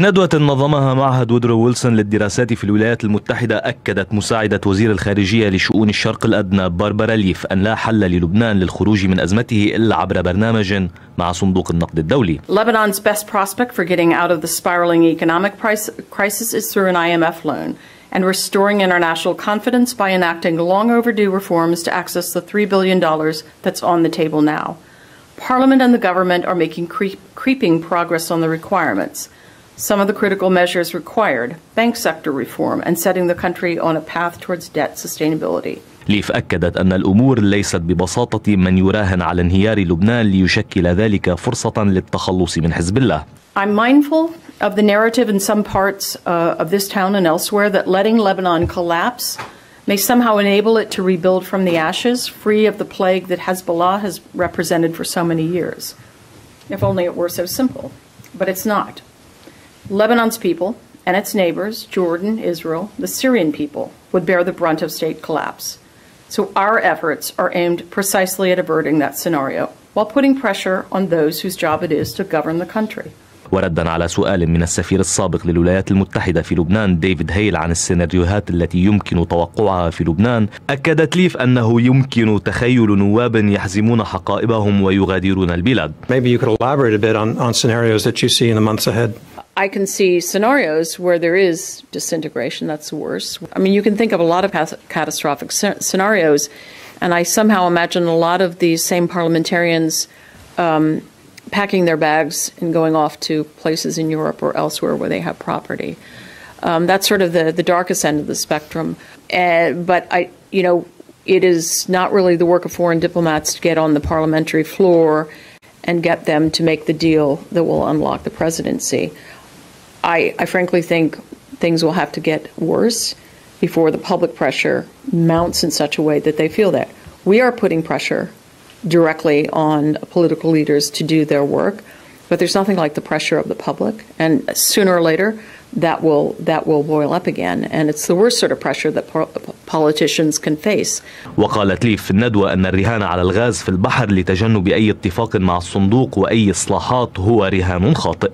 في ندوة نظمها معهد ودرو ويلسلون للدراسات في الولايات المتحدة، أكدت مساعدة وزير الخارجية لشؤون الشرق الادنى بربارة أن لا حل للبنان للخروج من أزمته إلا عبر برنامج مع صندوق النقد الدولي. Lebanon's best prospect for getting out of the spiraling economic crisis is through an IMF loan and restoring international confidence by enacting long overdue reforms to access the $3 billion that's on the table now. Parliament and the government are making creeping progress on the requirements. Some of the critical measures required, bank sector reform and setting the country on a path towards debt sustainability. ليف أكدت أن الأمور ليست ببساطة من يراهن على انهيار لبنان ليشكل ذلك فرصة للتخلص من حزب الله. I'm mindful of the narrative in some parts of this town and elsewhere that letting Lebanon collapse may somehow enable it to rebuild from the ashes, free of the plague that Hezbollah has represented for so many years. If only it were so simple, but it's not. Lebanon's people and its neighbors, Jordan, Israel, the Syrian people, would bear the brunt of state collapse. So our efforts are aimed precisely at averting that scenario, while putting pressure on those whose job it is to govern the country. وردا على سؤال من السفير السابق للولايات المتحدة في لبنان ديفيد هيل عن السيناريوهات التي يمكن توقعها في لبنان، أكدت ليف أنه يمكن تخيل نواب يحزمون حقائبهم ويغادرون البلاد. Maybe you could elaborate a bit on scenarios that you see in the months ahead. I can see scenarios where there is disintegration. That's worse. I mean, you can think of a lot of catastrophic scenarios, and I somehow imagine a lot of these same parliamentarians packing their bags and going off to places in Europe or elsewhere where they have property. That's sort of the darkest end of the spectrum. But it is not really the work of foreign diplomats to get on the parliamentary floor and get them to make the deal that will unlock the presidency. I frankly think things will have to get worse before the public pressure mounts in such a way that they feel that. We are putting pressure directly on political leaders to do their work, but there's nothing like the pressure of the public, and sooner or later that will boil up again, and it's the worst sort of pressure that politicians can face. وقالت ليف في الندوة أن الرهان على الغاز في البحر لتجنب أي اتفاق مع الصندوق وأي إصلاحات هو رهان خاطئ.